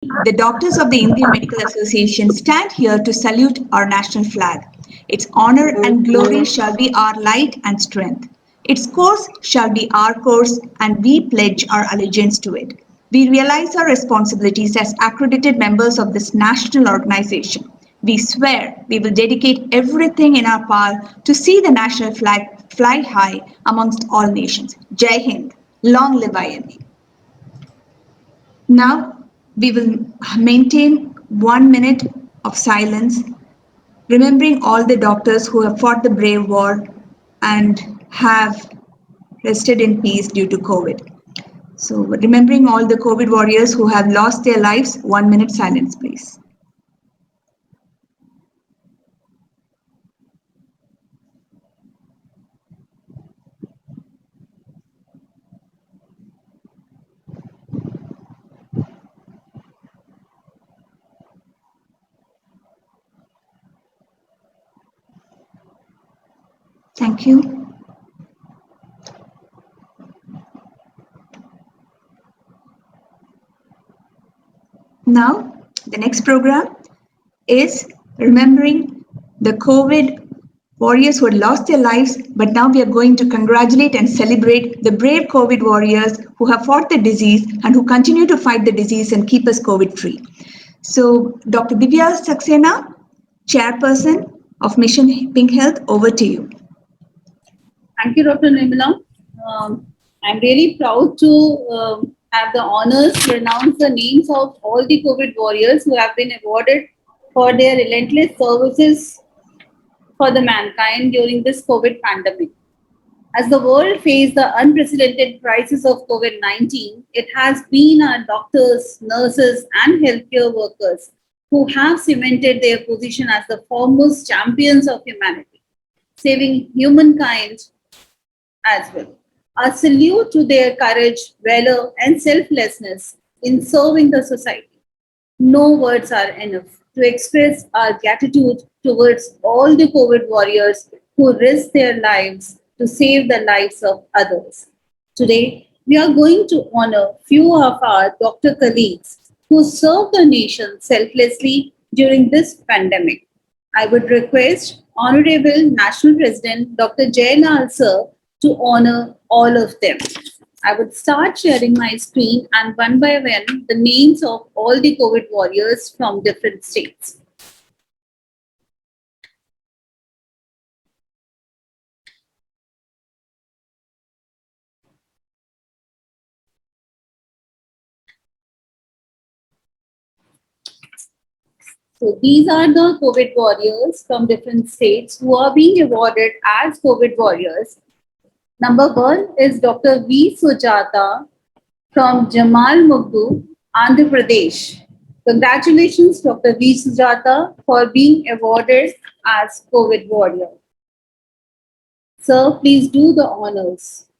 the doctors of the Indian Medical Association stand here to salute our national flag. Its honor and glory shall be our light and strength. Its course shall be our course, and we pledge our allegiance to it. We realize our responsibilities as accredited members of this national organization. We swear we will dedicate everything in our power to see the national flag fly high amongst all nations. Jai Hind. Long live IMA. Now we will maintain 1 minute of silence, remembering all the doctors who have fought the brave war and have rested in peace due to COVID. So, remembering all the COVID warriors who have lost their lives, 1 minute silence, please. Thank you. Now, the next program is remembering the COVID warriors who had lost their lives, but now we are going to congratulate and celebrate the brave COVID warriors who have fought the disease and who continue to fight the disease and keep us COVID free. So, Dr. Divya Saxena, Chairperson of Mission Pink Health, over to you. Thank you, Dr. Nirmala. I'm really proud to have the honors to announce the names of all the COVID warriors who have been awarded for their relentless services for the mankind during this COVID pandemic. As the world faced the unprecedented crisis of COVID-19, it has been our doctors, nurses, and healthcare workers who have cemented their position as the foremost champions of humanity, saving humankind as well. A salute to their courage, valor, and selflessness in serving the society. No words are enough to express our gratitude towards all the COVID warriors who risked their lives to save the lives of others. Today, we are going to honor few of our doctor colleagues who served the nation selflessly during this pandemic. I would request Honorable National President Dr. Jailal Sir to honor all of them. I would start sharing my screen and one by one the names of all the COVID warriors from different states. So these are the COVID warriors from different states who are being awarded as COVID warriors. Number one is Dr. V. Sujata from Jamal Mugdu, Andhra Pradesh. Congratulations, Dr. V. Sujata, for being awarded as COVID warrior. Sir, please do the honors.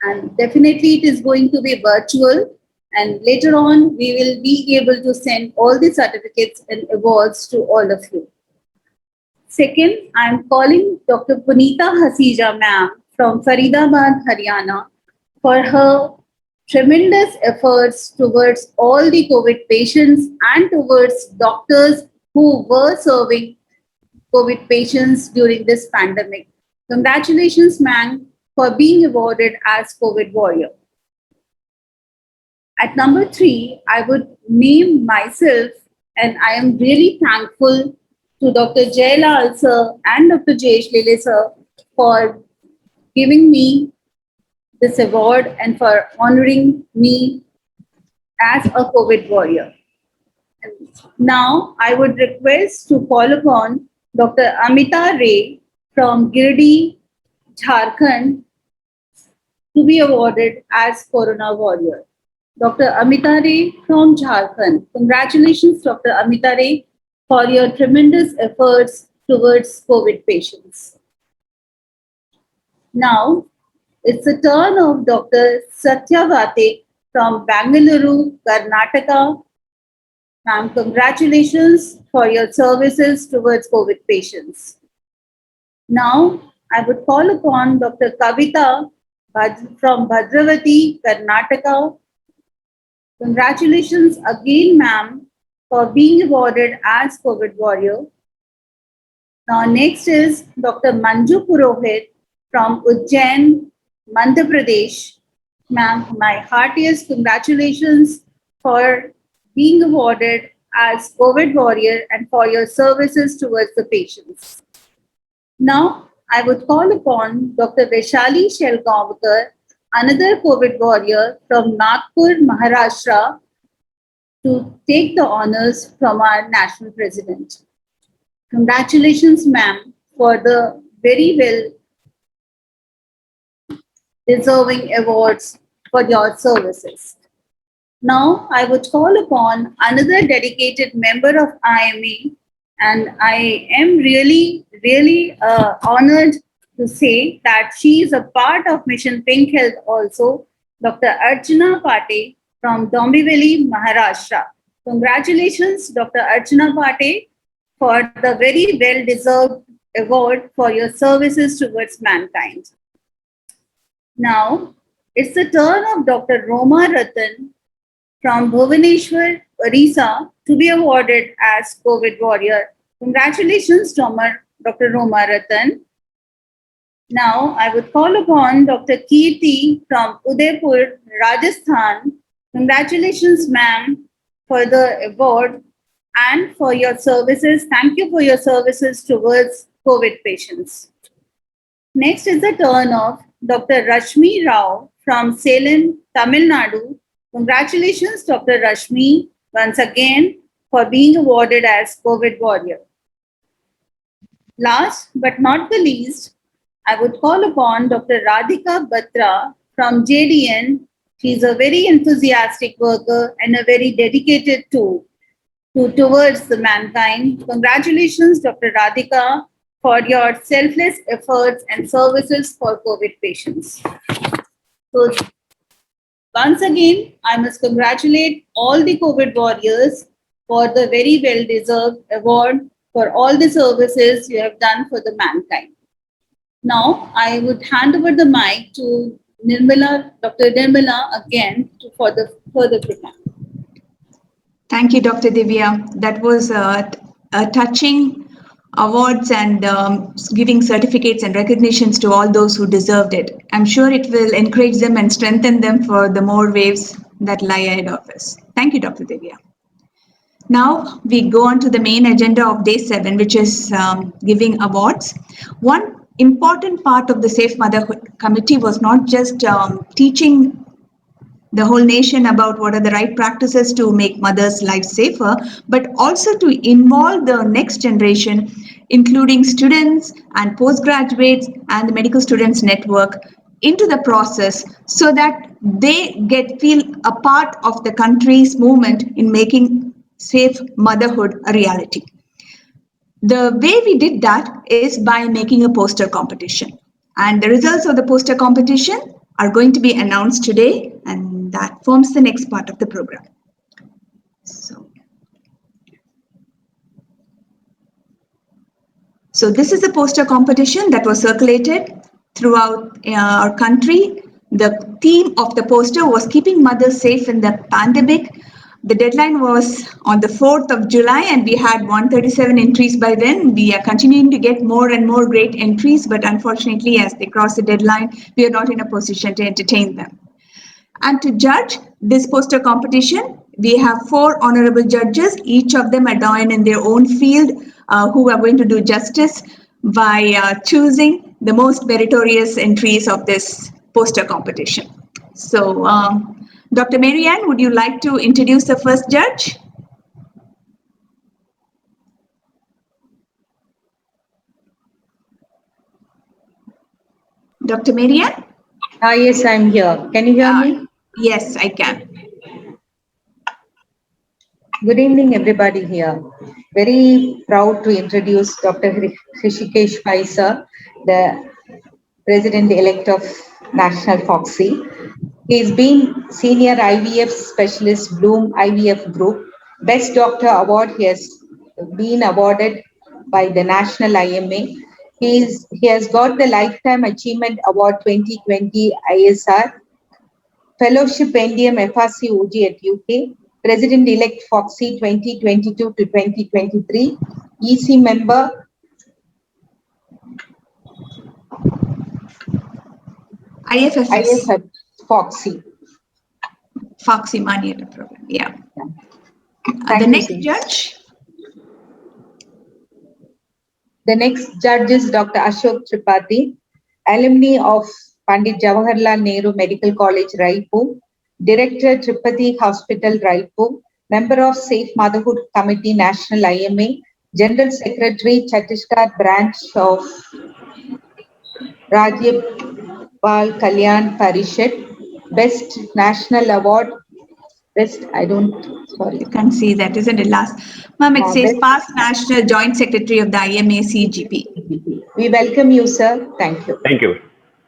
And definitely it is going to be virtual. And later on, we will be able to send all the certificates and awards to all of you. Second, I am calling Dr. Punita Hasija ma'am from Faridabad, Haryana for her tremendous efforts towards all the COVID patients and towards doctors who were serving COVID patients during this pandemic. Congratulations, ma'am, for being awarded as COVID warrior. At number three, I would name myself, and I am really thankful to Dr. Jailal sir and Dr. Jayesh Lele sir for giving me this award and for honoring me as a COVID warrior. And now, I would request to call upon Dr. Amita Ray from Giridih, Jharkhand, to be awarded as Corona Warrior. Dr. Amita Ray from Jharkhand. Congratulations, Dr. Amita Ray, for your tremendous efforts towards COVID patients. Now, it's the turn of Dr. Satyavate from Bangalore, Karnataka. Ma'am, congratulations for your services towards COVID patients. Now, I would call upon Dr. Kavita from Bhadravati, Karnataka, Congratulations again, ma'am, for being awarded as COVID Warrior. Now, next is Dr. Manju Purohit from Ujjain, Madhya Pradesh. Ma'am, my heartiest congratulations for being awarded as COVID Warrior and for your services towards the patients. Now, I would call upon Dr. Vaishali Shelgaonkar, another COVID warrior from Nagpur, Maharashtra, to take the honors from our national president. Congratulations, ma'am, for the very well deserving awards for your services. Now, I would call upon another dedicated member of IMA, and I am really honored to say that she is a part of Mission Pink Health also, Dr. Archana Pate from Dombivli, Maharashtra. Congratulations, Dr. Archana Pate, for the very well-deserved award for your services towards mankind. Now, it's the turn of Dr. Roma Ratan from Bhubaneswar, Orissa, to be awarded as COVID Warrior. Congratulations, Dr. Roma Ratan. Now, I would call upon Dr. Kirti from Udaipur, Rajasthan. Congratulations, ma'am, for the award and for your services. Thank you for your services towards COVID patients. Next is the turn of Dr. Rashmi Rao from Salem, Tamil Nadu. Congratulations, Dr. Rashmi, once again for being awarded as COVID Warrior. Last but not the least, I would call upon Dr. Radhika Batra from JDN. She is a very enthusiastic worker and a very dedicated towards the mankind. Congratulations, Dr. Radhika, for your selfless efforts and services for COVID patients. So, once again, I must congratulate all the COVID warriors for the very well-deserved award for all the services you have done for the mankind. Now, I would hand over the mic to Nirmala, Dr. Nirmala again for the further program. Thank you, Dr. Divya. That was a touching awards and giving certificates and recognitions to all those who deserved it. I'm sure it will encourage them and strengthen them for the more waves that lie ahead of us. Thank you, Dr. Divya. Now we go on to the main agenda of day 7, which is giving awards. One important part of the Safe Motherhood Committee was not just teaching the whole nation about what are the right practices to make mothers' lives safer, but also to involve the next generation, including students and postgraduates and the medical students network into the process so that they feel a part of the country's movement in making safe motherhood a reality. The way we did that is by making a poster competition. And the results of the poster competition are going to be announced today, and that forms the next part of the program. So this is a poster competition that was circulated throughout our country. The theme of the poster was keeping mothers safe in the pandemic. The deadline was on the 4th of July and we had 137 entries by then. We are continuing to get more and more great entries, but unfortunately, as they cross the deadline, we are not in a position to entertain them. And to judge this poster competition, we have 4 honorable judges, each of them adorned in their own field, who are going to do justice by choosing the most meritorious entries of this poster competition. So, Dr. Marianne, would you like to introduce the first judge? Dr. Marianne? Yes, I'm here. Can you hear me? Yes, I can. Good evening, everybody here. Very proud to introduce Dr. Hrishikesh Pai sir, the President-elect of National FOXY. He's been Senior IVF Specialist, Bloom IVF Group. Best Doctor Award he has been awarded by the National IMA. He has got the Lifetime Achievement Award 2020 ISR Fellowship NDM FRC OG at UK, President-elect Foxy 2022 to 2023, EC member, IFFS, IFF Foxy. Foxy Money Program. Yeah. Thank The you, next Sri. judge, The next judge is Dr. Ashok Tripathi, alumni of Pandit Jawaharlal Nehru Medical College, Raipur, Director, Tripathi Hospital, Raipur, member of Safe Motherhood Committee, National IMA, General Secretary, Chhattisgarh branch of Rajyapal Kalyan Parishad, Best National Award, Best, sorry. you can see that, isn't it? Last, ma'am, it says Best- past National Joint Secretary of the IMA CGP. We welcome you, sir. Thank you. Thank you.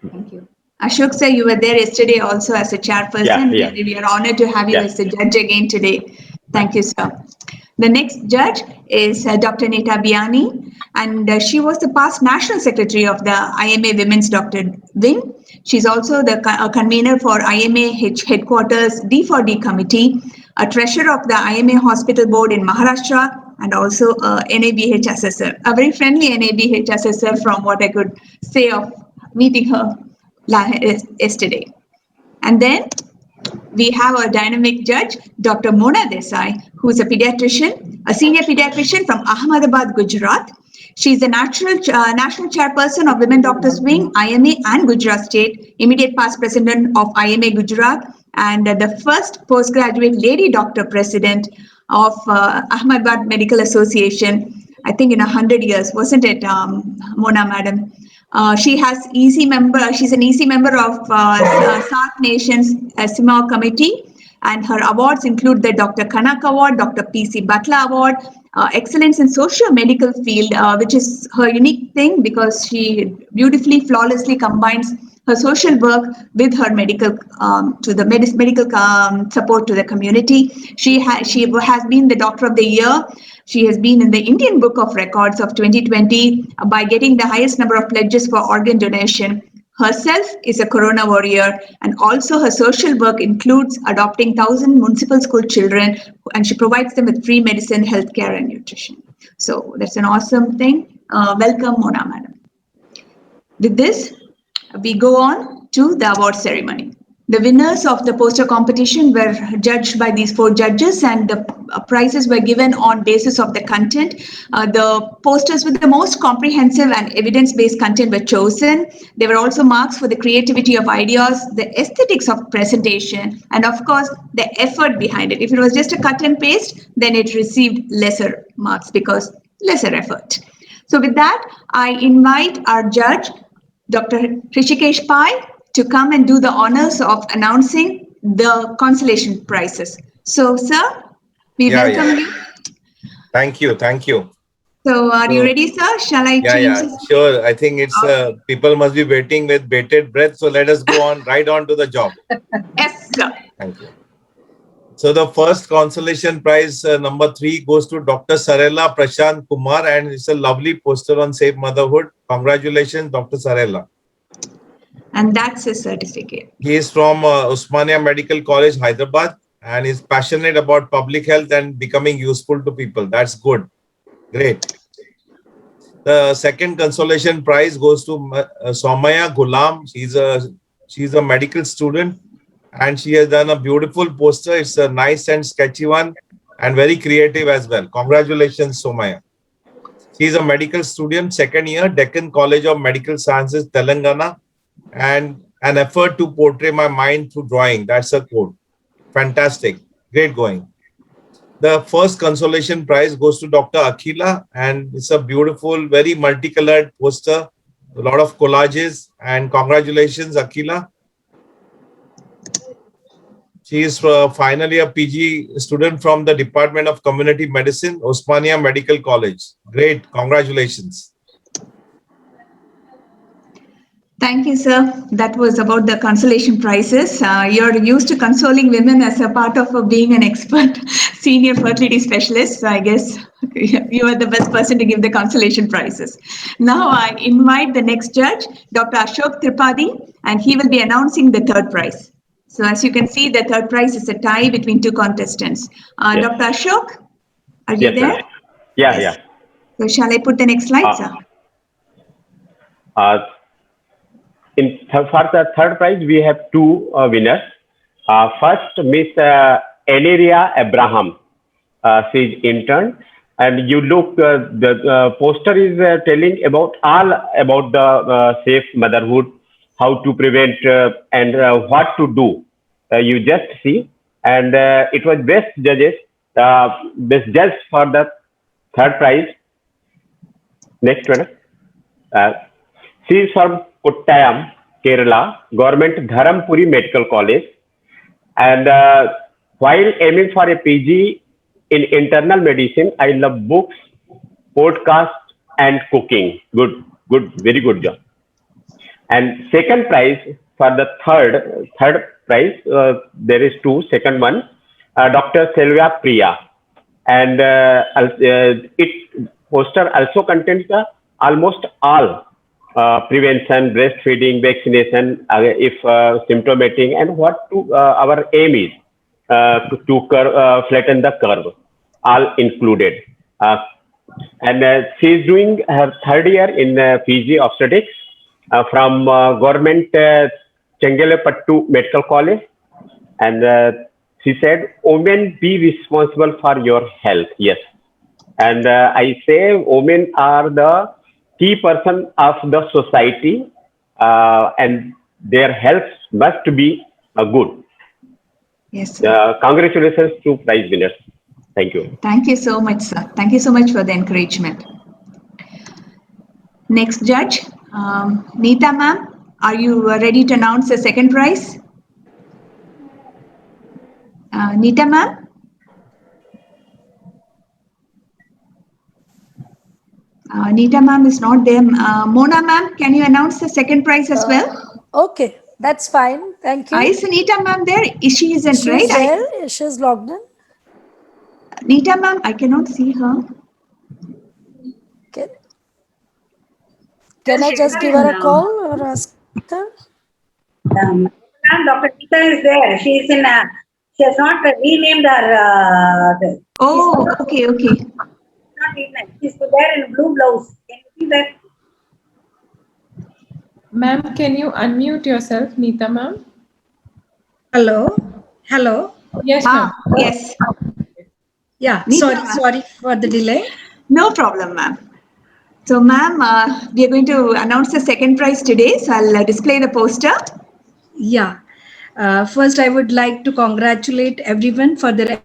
Thank you. Ashok sir, you were there yesterday also as a chairperson. Yeah. We are honored to have you Yeah. as a judge again today. Thank you, sir. The next judge is Dr. Nita Biani, and she was the past National Secretary of the IMA Women's Doctor Wing. She's also the convener for IMA Headquarters D4D Committee, a treasurer of the IMA Hospital Board in Maharashtra, and also a NABH assessor, a very friendly NABH assessor from what I could say of meeting her yesterday. And then we have a dynamic judge, Dr. Mona Desai, who is a pediatrician, a senior pediatrician from Ahmedabad, Gujarat. She is the national chairperson of Women Doctors Wing, IMA and Gujarat State, immediate past president of IMA Gujarat, and the first postgraduate lady doctor president of Ahmedabad Medical Association, I think in 100 years, wasn't it, Mona madam? She's an EC member of SAARC Nations CIMA Committee, and her awards include the Dr. Kanak Award, Dr. P.C. Butler Award, Excellence in Social Medical Field, which is her unique thing because she beautifully, flawlessly combines her social work with her medical support to the community. She has been the Doctor of the Year. She has been in the Indian Book of Records of 2020 by getting the highest number of pledges for organ donation. Herself is a Corona warrior, and also her social work includes adopting 1,000 municipal school children, and she provides them with free medicine, healthcare, and nutrition. So that's an awesome thing. Welcome, Mona madam. With this, we go on to the award ceremony. The winners of the poster competition were judged by these 4 judges, and the prizes were given on basis of the content. The posters with the most comprehensive and evidence-based content were chosen. There were also marks for the creativity of ideas, the aesthetics of presentation, and of course, the effort behind it. If it was just a cut and paste, then it received lesser marks because lesser effort. So with that, I invite our judge, Dr. Hrishikesh Pai, to come and do the honors of announcing the consolation prizes. So, sir, we welcome you. Thank you. So, are you ready, sir? Shall I change this? Sure. I think it's people must be waiting with bated breath. So let us go on right on to the job. Yes, sir. Thank you. So the first consolation prize, number 3, goes to Dr. Sarela Prashant Kumar, and it's a lovely poster on Safe Motherhood. Congratulations, Dr. Sarela. And that's his certificate. He is from Osmania Medical College, Hyderabad, and is passionate about public health and becoming useful to people. That's good. Great. The second consolation prize goes to Somaya Ghulam. She's a medical student, and she has done a beautiful poster. It's a nice and sketchy one and very creative as well. Congratulations, Somaya. She is a medical student, 2nd year, Deccan College of Medical Sciences, Telangana, and an effort to portray my mind through drawing. That's a quote. Fantastic. Great going. The first consolation prize goes to Dr. Akhila, and it's a beautiful, very multicolored poster, a lot of collages, and congratulations, Akhila. She is finally a PG student from the Department of Community Medicine, Osmania Medical College. Great. Congratulations. Thank you, sir. That was about the consolation prizes. You're used to consoling women as a part of being an expert senior fertility specialist. So I guess you are the best person to give the consolation prizes. Now I invite the next judge, Dr. Ashok Tripathi, and he will be announcing the 3rd prize. So as you can see, the third prize is a tie between two contestants. Yes. Dr. Ashok, are you Yes, there? madam. Yeah, yeah. So shall I put the next slide, sir? Uh, for the third prize, we have two winners. First, Miss Eneria Abraham. She's intern. And you look, the poster is telling about all about the safe motherhood, how to prevent and what to do. You just see. And it was best judges, best judge for the third prize. Next one. She is from Kottayam, Kerala, Government Dharampuri Medical College. And while aiming for a PG in internal medicine, I love books, podcasts, and cooking. Good, very good job. And second prize for the third prize, there is two. Second one, Dr. Sylvia Priya, and it poster also contains almost all prevention, breastfeeding, vaccination, if symptomatic, and what to our aim is to flatten the curve, all included. And she is doing her third year in PG obstetrics from government Chengalepattu Medical College. And she said, women be responsible for your health. Yes. And I say women are the key person of the society, and their health must be good. Yes, sir. Congratulations to prize winners. Thank you. Thank you so much, sir. Thank you so much for the encouragement. Next judge, Neeta ma'am, are you ready to announce the second prize? Neeta ma'am? Neeta ma'am is not there. Mona ma'am, can you announce the second prize as well? Okay, that's fine. Thank you. Is Neeta ma'am there? She isn't, She's right? there. She's logged in. Neeta ma'am, I cannot see her. Okay. Can I just give her a call or ask her? Ma'am, Dr. Neeta is there. She is in. She has not renamed her. Oh, okay. Not renamed. She's there in blue blouse. Can you see that? Ma'am, can you unmute yourself, Neeta ma'am? Hello. Yes, ma'am. Yes. Yeah, Neeta, sorry for the delay. No problem, ma'am. So, ma'am, we are going to announce the second prize today. So, I'll display the poster. Yeah. First, I would like to congratulate everyone for their.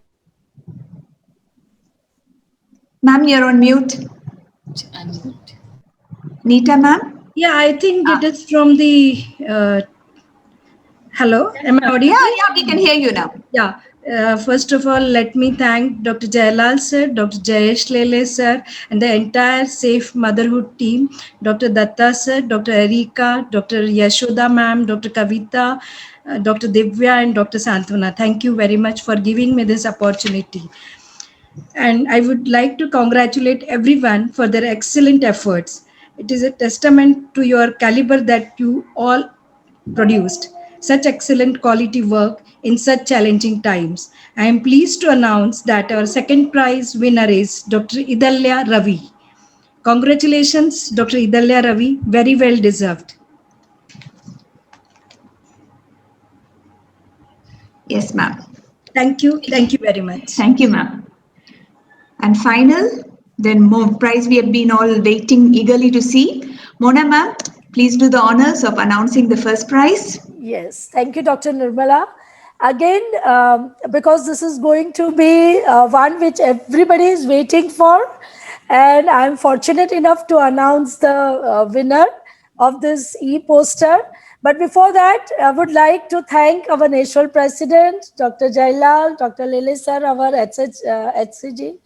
Ma'am, you're on mute. Neeta, ma'am? Yeah, I think it is from the. Hello, am I audible? Yeah, we can hear you now. Yeah. First of all, let me thank Dr. Jayalal sir, Dr. Jayesh Lele sir, and the entire Safe Motherhood team, Dr. Datta sir, Dr. Erika, Dr. Yashoda ma'am, Dr. Kavita, Dr. Divya, and Dr. Santwana. Thank you very much for giving me this opportunity. And I would like to congratulate everyone for their excellent efforts. It is a testament to your caliber that you all produced such excellent quality work in such challenging times. I am pleased to announce that our second prize winner is Dr. Idalya Ravi. Congratulations, Dr. Idalya Ravi, very well deserved. Yes, ma'am. Thank you very much. Thank you, ma'am. And final, then more prize we have been all waiting eagerly to see. Mona, ma'am, please do the honors of announcing the first prize. Yes, thank you, Dr. Nirmala. Again, because this is going to be one which everybody is waiting for, and I'm fortunate enough to announce the winner of this e-poster. But before that, I would like to thank our national president, Dr. Jailal, Dr. Lele sir, our HCG.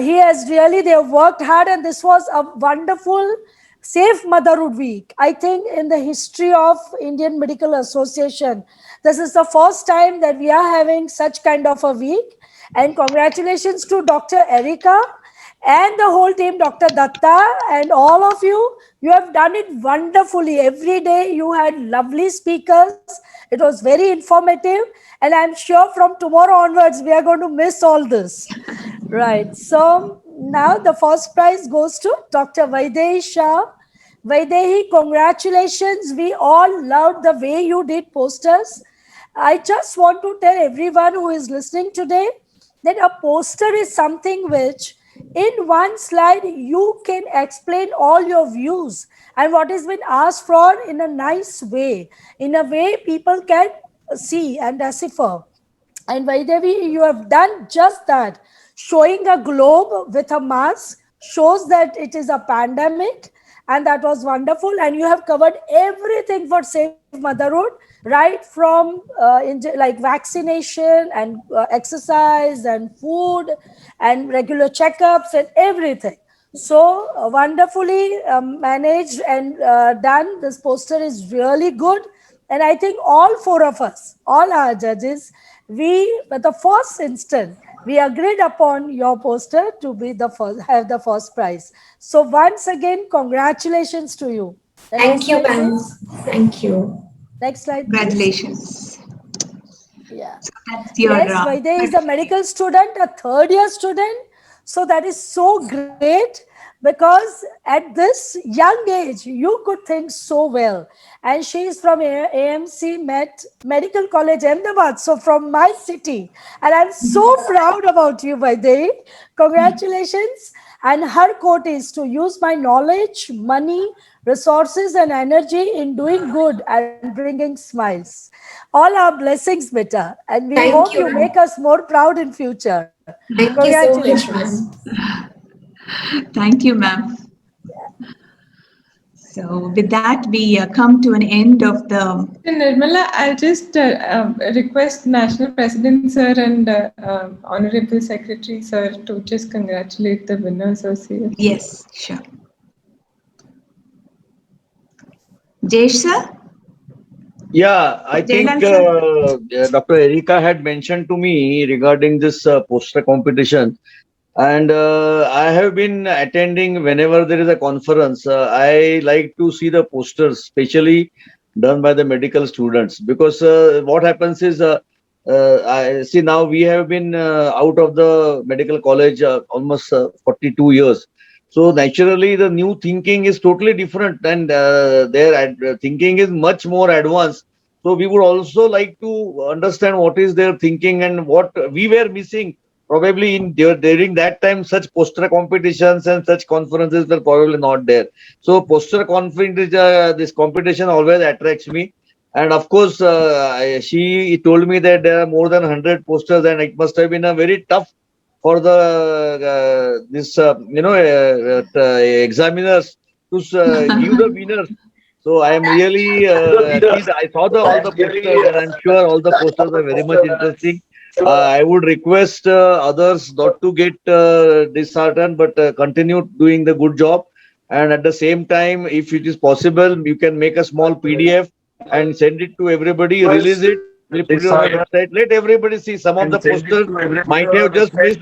He has really, they have worked hard, and this was a wonderful Safe Motherhood Week. I think in the history of Indian Medical Association, this is the first time that we are having such kind of a week. And congratulations to Dr. Erika and the whole team, Dr. Datta, and all of you. You have done it wonderfully. Every day you had lovely speakers. It was very informative. And I'm sure from tomorrow onwards, we are going to miss all this. Right. So now the first prize goes to Dr. Vaidehi Shah. Vaidehi, congratulations. We all loved the way you did posters. I just want to tell everyone who is listening today that a poster is something which in one slide you can explain all your views and what has been asked for in a nice way, in a way people can see and decipher. And Vaidevi, you have done just that. Showing a globe with a mask shows that it is a pandemic, and that was wonderful. And you have covered everything for Safe Motherhood, right from like vaccination and exercise and food and regular checkups and everything. So wonderfully managed and done. This poster is really good. And I think all four of us, all our judges, we, at the first instant, we agreed upon your poster to be the first, have the first prize. So once again, congratulations to you. The Thank you, next slide, ma'am. please. Thank you. Next slide, please. Congratulations. Yeah. So that's your, Yes, Vaidehi is a medical student, a third-year student. So that is so great because at this young age, you could think so well. And she is from AMC Medical College, Ahmedabad, so from my city. And I'm so proud about you, Vaidehi. Congratulations. And her quote is to use my knowledge, money, resources, and energy in doing good and bringing smiles. All our blessings, beta. And we Thank hope you, you ma'am. make us more proud in future. Thank you so much, Congratulations. ma'am. Thank you, ma'am. So with that, we come to an end of the. Nirmala, I'll just request National President Sir and Honorable Secretary Sir to just congratulate the winners or see. Yes, sure. Jayesh sir? Yeah, I think Jailal Dr. Erika had mentioned to me regarding this poster competition. And I have been attending whenever there is a conference. I like to see the posters, especially done by the medical students, because what happens is, I see now we have been out of the medical college almost 42 years. So naturally, the new thinking is totally different, and their thinking is much more advanced. So we would also like to understand what is their thinking and what we were missing. Probably during that time, such poster competitions and such conferences were probably not there. So poster conference, this competition always attracts me. And of course, she told me that there are more than 100 posters, and it must have been a very tough for the examiners to give the winners. So I am really pleased. I saw all the posters, and I'm sure all the posters are very much interesting. I would request others not to get disheartened, but continue doing the good job. And at the same time, if it is possible, you can make a small PDF and send it to everybody, release it. We'll put it on the website. Let everybody see. Some of the posters might have just missed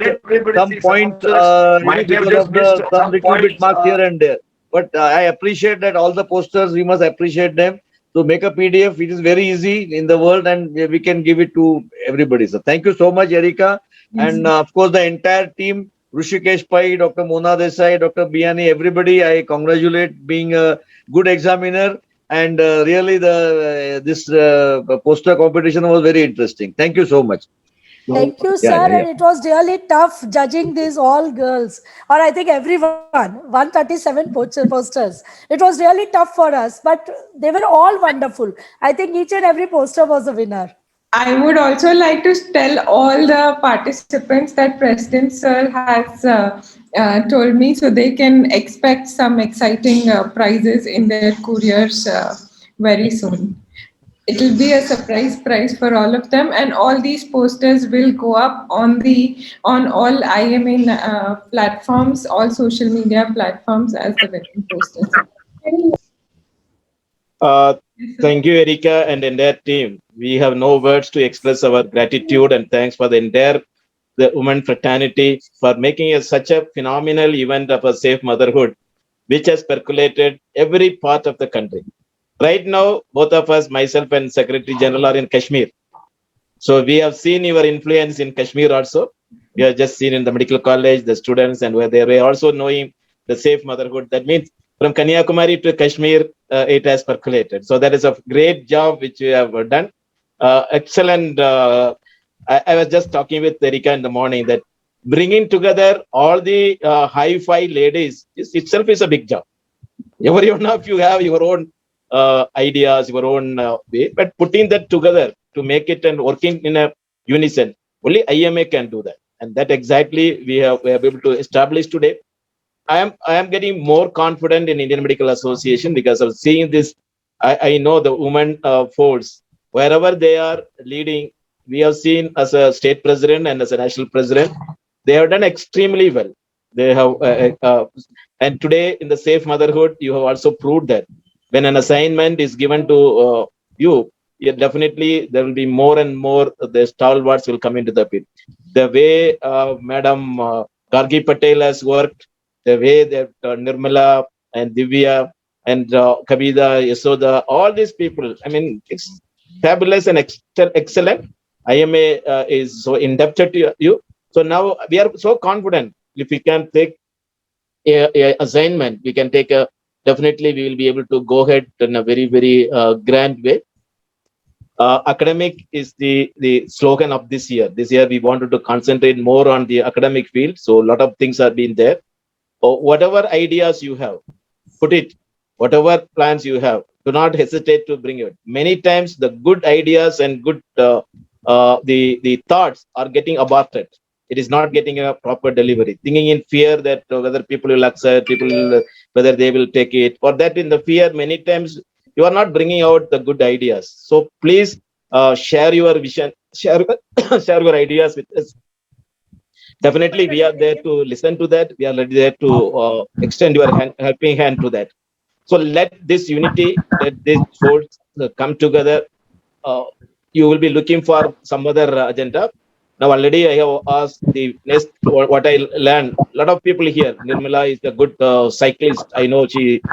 some points because of some little bit marks here and there. But I appreciate that all the posters, we must appreciate them. So make a PDF. It is very easy in the world, and we can give it to everybody. So thank you so much, Erika. Yes. And of course, the entire team, Rishikesh Pai, Dr. Mona Desai, Dr. Biani, everybody, I congratulate being a good examiner. And really, this poster competition was very interesting. Thank you so much. Thank you, sir. And it was really tough judging these all girls, or I think everyone, 137 posters. It was really tough for us, but they were all wonderful. I think each and every poster was a winner. I would also like to tell all the participants that President Sir has told me, so they can expect some exciting prizes in their couriers very soon. It will be a surprise prize for all of them, and all these posters will go up on all IMA platforms, all social media platforms as the winning posters. Thank you, Erika and entire team. We have no words to express our gratitude and thanks for the entire the women fraternity for making such a phenomenal event of a safe motherhood, which has percolated every part of the country. Right now, both of us, myself and Secretary General, are in Kashmir. So we have seen your influence in Kashmir also. We have just seen in the medical college, the students, and where they were also knowing the safe motherhood. That means from Kanyakumari to Kashmir, it has percolated. So that is a great job which you have done. Excellent. I was just talking with Erika in the morning that bringing together all the high-fi ladies itself is a big job. Every one of you have your own ideas, your own way, but putting that together to make it and working in a unison, only IMA can do that. And that exactly we are able to establish today. I am getting more confident in Indian Medical Association because of seeing this. I know the women force, wherever they are leading, we have seen as a state president and as a national president, they have done extremely well. They have, and today in the safe motherhood, you have also proved that when an assignment is given to you, definitely there will be more and more the stalwarts will come into the pit. The way Madam Gargi Patel has worked, the way that Nirmala and Divya and Kabida, Yasoda, all these people, I mean, it's fabulous and excellent. IMA is so indebted to you. So now we are so confident if we can take a assignment, we can take a, definitely we will be able to go ahead in a very, very grand way. Academic is the slogan of this year. This year we wanted to concentrate more on the academic field. So a lot of things are being there. Whatever ideas you have, put it. Whatever plans you have, do not hesitate to bring it. Many times the good ideas and good the thoughts are getting aborted. It is not getting a proper delivery. Thinking in fear that whether people will accept, whether they will take it, or that in the fear, many times you are not bringing out the good ideas. So please share your vision, share your ideas with us. Definitely, we are there to listen to that. We are there to extend your helping hand to that. So let this unity, let this force come together. You will be looking for some other agenda. Now already I have asked the next what I learned. A lot of people here. Nirmala is a good cyclist. I know she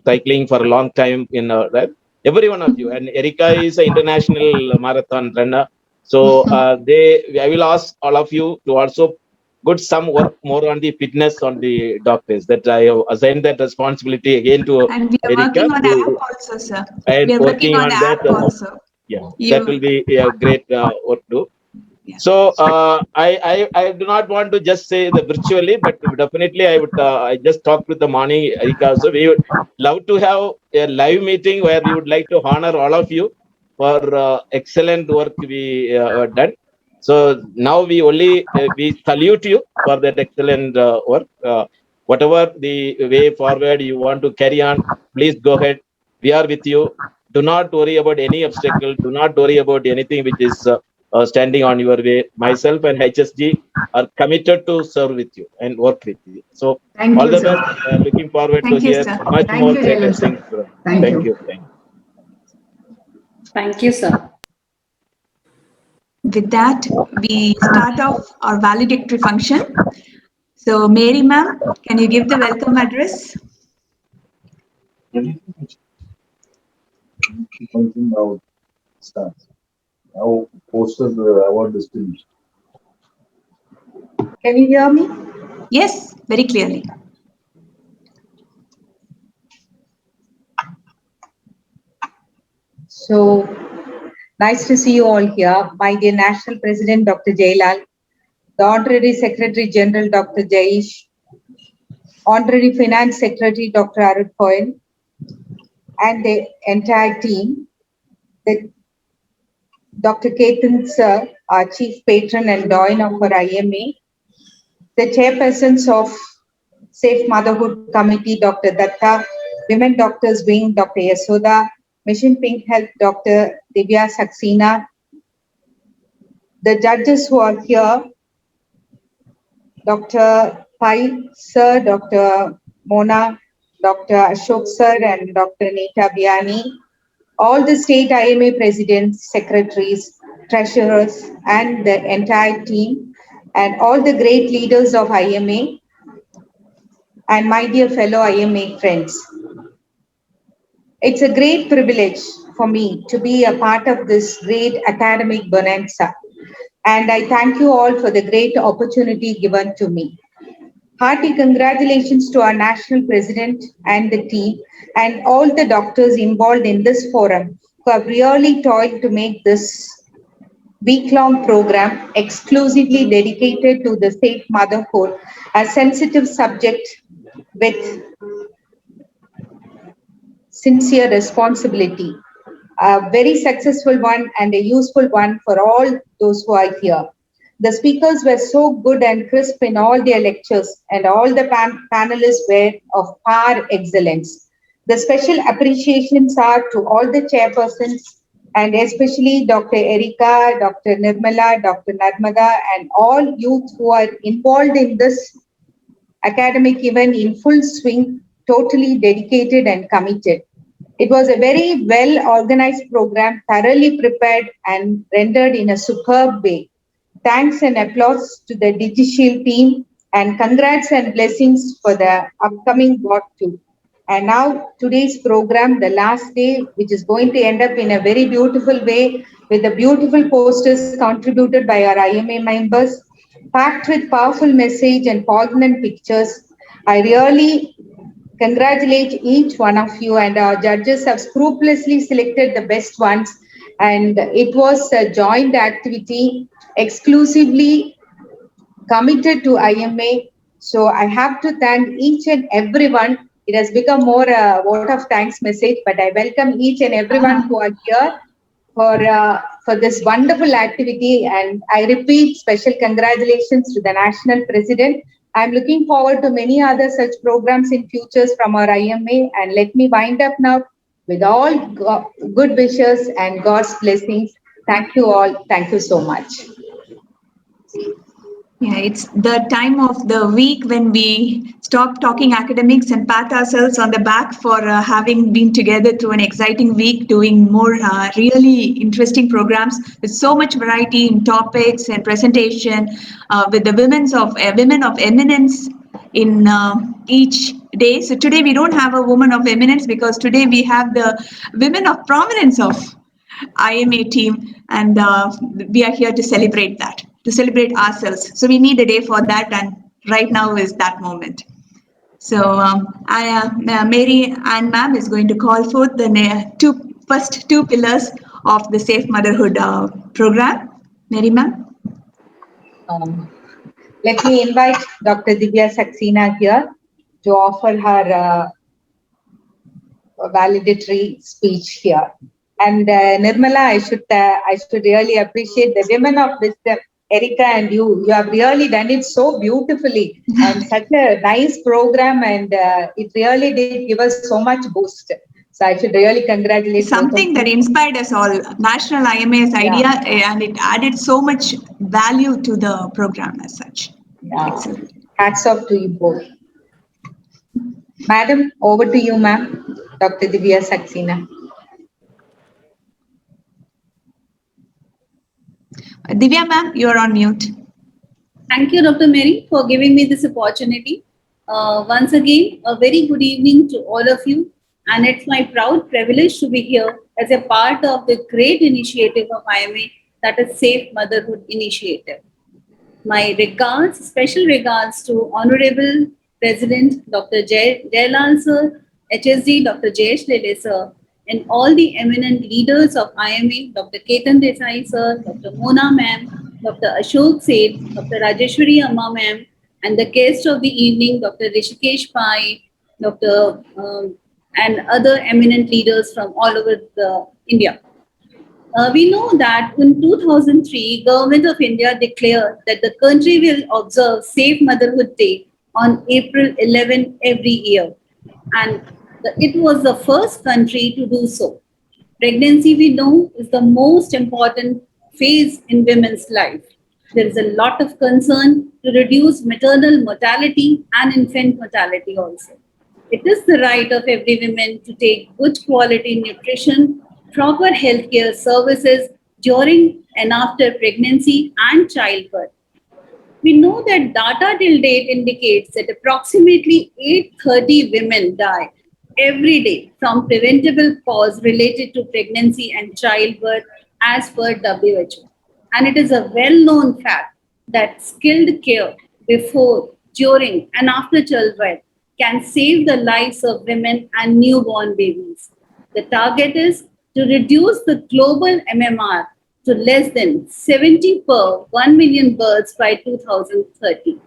cycling for a long time in that. Every one of you, and Erika is an international marathon runner. So I will ask all of you to also put some work more on the fitness on the doctors. That I have assigned that responsibility again to And we are Erika. working on the app also, sir. And We are working working on on the that. app also. Yeah, You- that will be a great work to do. Yeah. So I do not want to just say the virtually, but definitely I would I just talked with the morning Erika. So we would love to have a live meeting where we would like to honor all of you for excellent work we done. So now we only we salute you for that excellent work. Whatever the way forward you want to carry on, please go ahead. We are with you. Do not worry about any obstacle. Do not worry about anything which is standing on your way. Myself and HSG are committed to serve with you and work with you. So Thank all you, the sir. best. Looking forward to Thank you, hear sir. much Thank more you, greater Jayalal, sir. things. Thank Thank you. you. Thank you. Thank you, sir. With that, we start off our valedictory function. So, Mary ma'am, can you give the welcome address? Now starts. Now poster award distribution. Can you hear me? Yes, very clearly. So nice to see you all here. My dear National President, Dr. Jailal, the Honorary Secretary General, Dr. Jaish, Honorary Finance Secretary, Dr. Arut Coyle, and the entire team, Dr. Ketan Sir, our Chief Patron and Doyen of our IMA, the Chairpersons of Safe Motherhood Committee, Dr. Datta, Women Doctors Wing, Dr. Yasoda, Mission Pink Health, Dr. Divya Saxena, the judges who are here, Dr. Pai Sir, Dr. Mona, Dr. Ashok Sir, and Dr. Nita Biani, all the state IMA presidents, secretaries, treasurers, and the entire team, and all the great leaders of IMA, and my dear fellow IMA friends. It's a great privilege for me to be a part of this great academic bonanza, and I thank you all for the great opportunity given to me. Hearty congratulations to our national president and the team and all the doctors involved in this forum who have really toiled to make this week-long program exclusively dedicated to the safe motherhood, a sensitive subject with sincere responsibility, a very successful one and a useful one for all those who are here. The speakers were so good and crisp in all their lectures, and all the panelists were of par excellence. The special appreciations are to all the chairpersons, and especially Dr. Erika, Dr. Nirmala, Dr. Narmada, and all youth who are involved in this academic event in full swing, totally dedicated and committed. It was a very well-organized program, thoroughly prepared and rendered in a superb way. Thanks and applause to the DigiShield team, and congrats and blessings for the upcoming walk too. And now today's program, the last day, which is going to end up in a very beautiful way with the beautiful posters contributed by our IMA members, packed with powerful message and poignant pictures. I really congratulate each one of you, and our judges have scrupulously selected the best ones, and it was a joint activity exclusively committed to IMA. So I have to thank each and everyone. It has become more a vote of thanks message, but I welcome each and everyone who are here for this wonderful activity. And I repeat, special congratulations to the National President. I'm looking forward to many other such programs in futures from our IMA. And let me wind up now with all good wishes and God's blessings. Thank you all. Thank you so much. Yeah, it's the time of the week when we stop talking academics and pat ourselves on the back for having been together through an exciting week, doing more really interesting programs with so much variety in topics and presentation, with the women of eminence in each day. So today we don't have a woman of eminence because today we have the women of prominence of IMA team, and we are here to celebrate that, to celebrate ourselves. So we need a day for that, and right now is that moment. So Mary Ann ma'am is going to call forth the first two pillars of the Safe Motherhood program. Mary ma'am. Let me invite Dr. Divya Saxena here to offer her validatory speech here. And Nirmala, I should really appreciate the women of wisdom, Erika and you. You have really done it so beautifully and such a nice program, and it really did give us so much boost. So I should really congratulate something that inspired us all. National IMA's idea, and it added so much value to the program as such. Yeah. Excellent. Hats off to you both. Madam, over to you, ma'am. Dr. Divya Saxena. Divya ma'am, you are on mute. Thank you, Dr. Mary, for giving me this opportunity. Once again, a very good evening to all of you. And it's my proud privilege to be here as a part of the great initiative of IMA, that is Safe Motherhood Initiative. My regards, special regards to Honorable President Dr. Jayalal sir, HSD Dr. Jayesh Lele sir, and all the eminent leaders of IMA, Dr. Ketan Desai sir, Dr. Mona ma'am, Dr. Ashok Seth, Dr. Rajeshwari Amma ma'am, and the guest of the evening, Dr. Rishikesh Pai, Dr. and other eminent leaders from all over India. We know that in 2003, Government of India declared that the country will observe Safe Motherhood Day on April 11 every year. And it was the first country to do so. Pregnancy, we know, is the most important phase in women's life. There is a lot of concern to reduce maternal mortality and infant mortality also. It is the right of every woman to take good quality nutrition, proper healthcare services during and after pregnancy and childbirth. We know that data till date indicates that approximately 830 women die every day from preventable cause related to pregnancy and childbirth as per WHO. And it is a well-known fact that skilled care before, during, and after childbirth can save the lives of women and newborn babies. The target is to reduce the global MMR to less than 70 per 1 million births by 2030.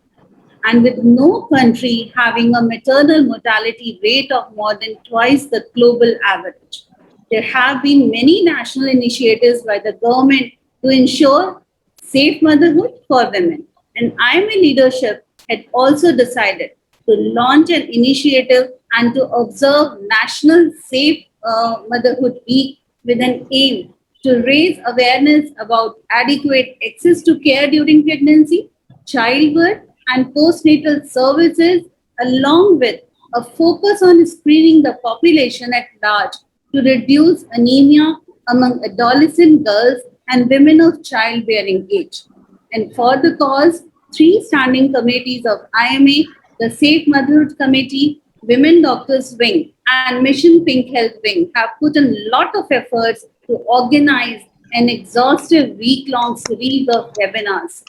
And with no country having a maternal mortality rate of more than twice the global average. There have been many national initiatives by the government to ensure safe motherhood for women. And IMA leadership had also decided to launch an initiative and to observe National Safe Motherhood Week with an aim to raise awareness about adequate access to care during pregnancy, childbirth, and postnatal services, along with a focus on screening the population at large to reduce anemia among adolescent girls and women of childbearing age. And for the cause, 3 standing committees of IMA, the Safe Motherhood Committee, Women Doctors Wing, and Mission Pink Health Wing have put a lot of efforts to organize an exhaustive week-long series of webinars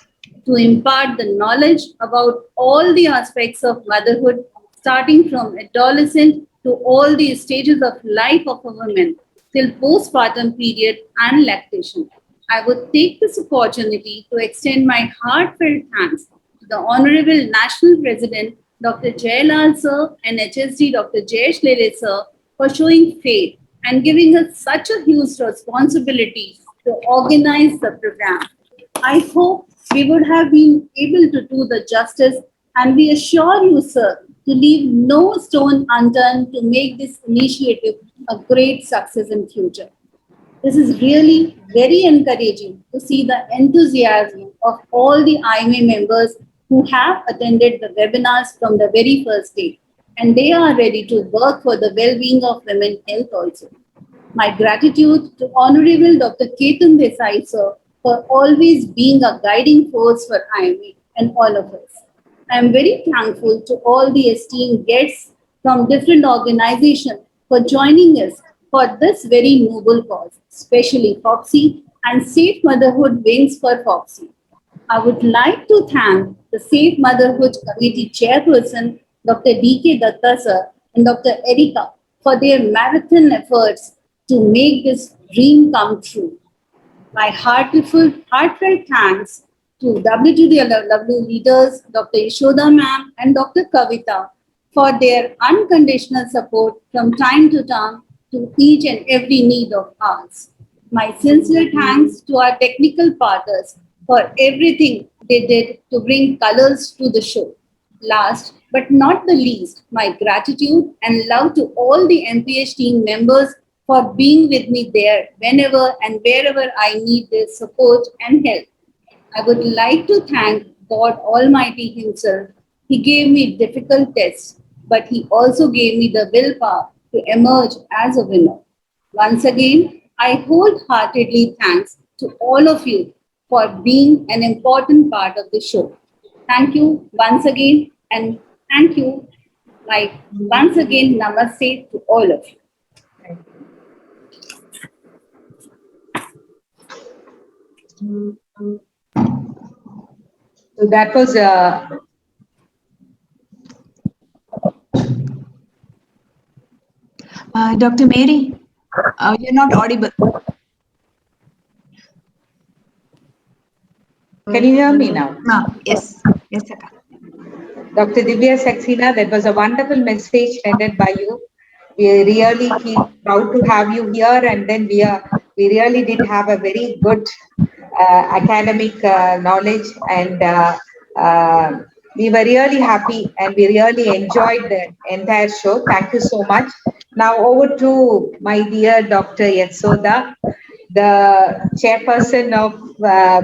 to impart the knowledge about all the aspects of motherhood, starting from adolescent to all the stages of life of a woman till postpartum period and lactation. I would take this opportunity to extend my heartfelt thanks to the Honorable National President, Dr. Jayalal Sir, and HSD Dr. Jayesh Lele Sir for showing faith and giving us such a huge responsibility to organize the program. I hope we would have been able to do the justice, and we assure you, sir, to leave no stone unturned to make this initiative a great success in future. This is really very encouraging to see the enthusiasm of all the IMA members who have attended the webinars from the very first day, and they are ready to work for the well-being of women's health also. My gratitude to Honorable Dr. Ketan Desai, sir, for always being a guiding force for IMA and all of us. I am very thankful to all the esteemed guests from different organizations for joining us for this very noble cause, especially FOXY and Safe Motherhood Wings for FOXY. I would like to thank the Safe Motherhood Committee Chairperson, Dr. D.K. Datta sir, and Dr. Erika for their marathon efforts to make this dream come true. My heartfelt thanks to WTDLW leaders, Dr. Yashoda ma'am and Dr. Kavita for their unconditional support from time to time to each and every need of ours. My sincere thanks to our technical partners for everything they did to bring colors to the show. Last but not the least, my gratitude and love to all the MPH team members for being with me there whenever and wherever I need their support and help. I would like to thank God Almighty Himself. He gave me difficult tests, but He also gave me the willpower to emerge as a winner. Once again, I wholeheartedly thanks to all of you for being an important part of the show. Thank you once again, and thank you. Once again, namaste to all of you. So that was Dr. Mary, you're not audible. Can you hear me now? Yes. Yes, Akka. Dr. Divya Saxena, that was a wonderful message handed by you. We really feel proud to have you here, and then we really did have a very good academic knowledge, and we were really happy and we really enjoyed the entire show. Thank you so much. Now over to my dear Dr. Yashoda, the chairperson of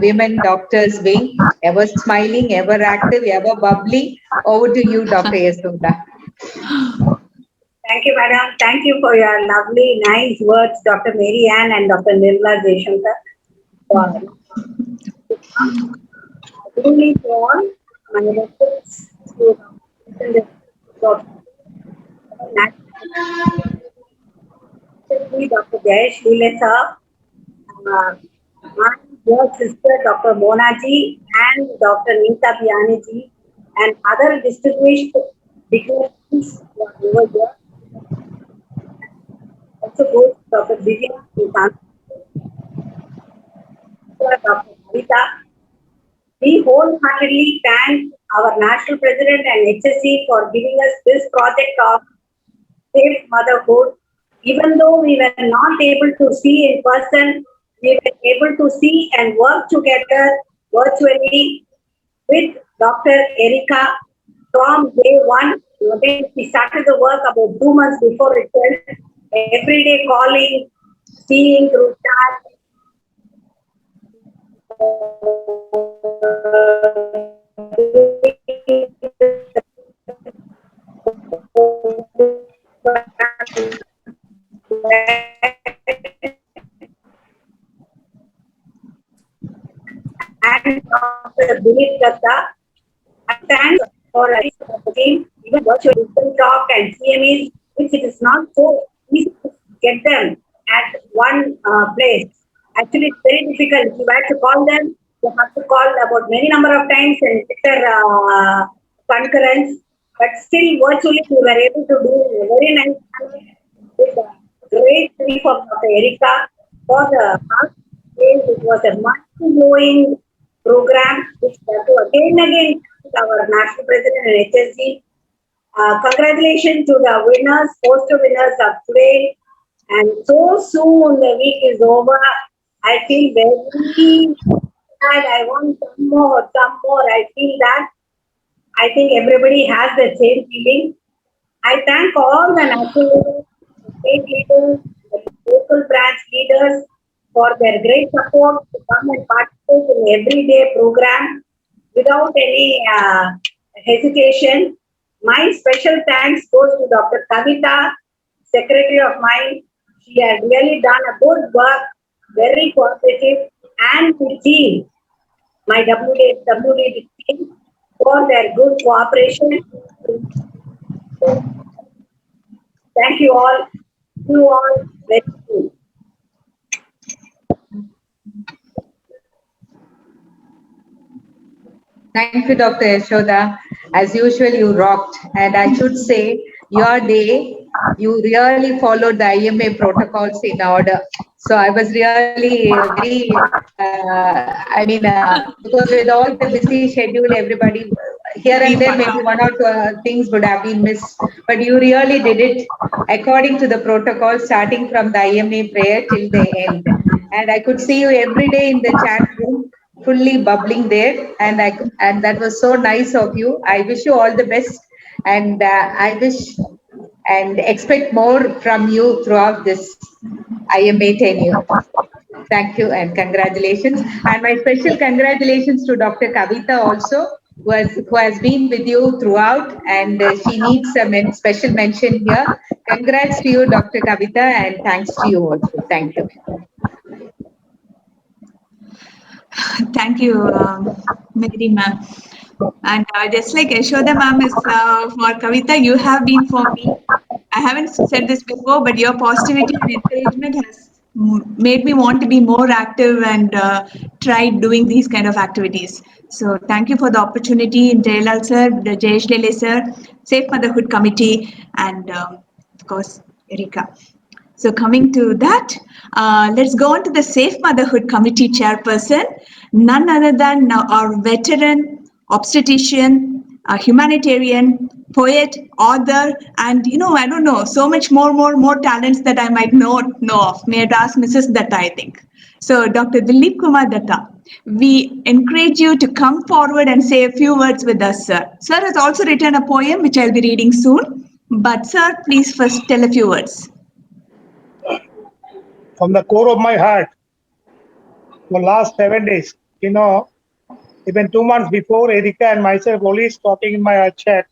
Women Doctors Wing, ever smiling, ever active, ever bubbly. Over to you, Dr. Yashoda. Thank you, madam. Thank you for your lovely, nice words, Dr. Mary Ann and Dr. Nirmala Jaishankar. Evening to all. My respects to Dr. Jayesh Lilesa, my dear sister Dr. Monaji and Dr. Neeta Bianiji and other distinguished dignitaries who are over here. Also goes to Dr. Divya Dr. Kavita. We wholeheartedly thank our National President and HSC for giving us this project of Safe Motherhood. Even though we were not able to see in person, we were able to see and work together virtually with Dr. Erika from day one. We started the work about 2 months before itself. Every day calling, seeing through chat. And Dr. Dilip Datta, I thank for the team, even virtual Google Talk and CMEs, which it is not so easy to get them at one place. Actually, it's very difficult. If you have to call them, you have to call about many number of times and get their concurrence. But still, virtually, we were able to do a very nice with a great brief of Dr. Erika for the past days. It was a mind-blowing program which to again and again our National President and HSG. Congratulations to the winners, poster winners of today. And so soon the week is over. I feel very sad. I want some more, some more. I feel that. I think everybody has the same feeling. I thank all the national state leaders, the local branch leaders for their great support to come and participate in everyday program without any hesitation. My special thanks goes to Dr. Kavita, secretary of mine. She has really done a good work, very cooperative, and the team, my WD team, for their good cooperation. Thank you all. You all very soon. Thank you, Dr. Yashoda. As usual, you rocked. And I should say, your day, you really followed the IMA protocols in order. So I was really very, because with all the busy schedule, everybody, here and there, maybe one or two things would have been missed. But you really did it according to the protocol, starting from the IMA prayer till the end. And I could see you every day in the chat room, fully bubbling there, and that was so nice of you. I wish you all the best, and I wish and expect more from you throughout this IMA tenure. Thank you and congratulations, and my special congratulations to Dr. Kavita also, who has been with you throughout, and she needs a special mention here. Congrats to you, Dr. Kavita, and thanks to you also. Thank you. Thank you, Mary ma'am. And just like Yashoda ma'am is for Kavita, you have been for me. I haven't said this before, but your positivity and encouragement has made me want to be more active and try doing these kind of activities. So thank you for the opportunity, Jailal sir, the Jayesh Lele sir, Safe Motherhood Committee, and of course, Erika. So coming to that, let's go on to the Safe Motherhood Committee chairperson, none other than our veteran obstetrician, humanitarian, poet, author, and I don't know, so much more talents that I might know of. May I ask Mrs. Datta, I think. So Dr. Dilip Kumar Datta, we encourage you to come forward and say a few words with us, sir. Sir has also written a poem which I'll be reading soon. But sir, please first tell a few words. From the core of my heart, for last 7 days, even 2 months before, Erika and myself always talking in my chat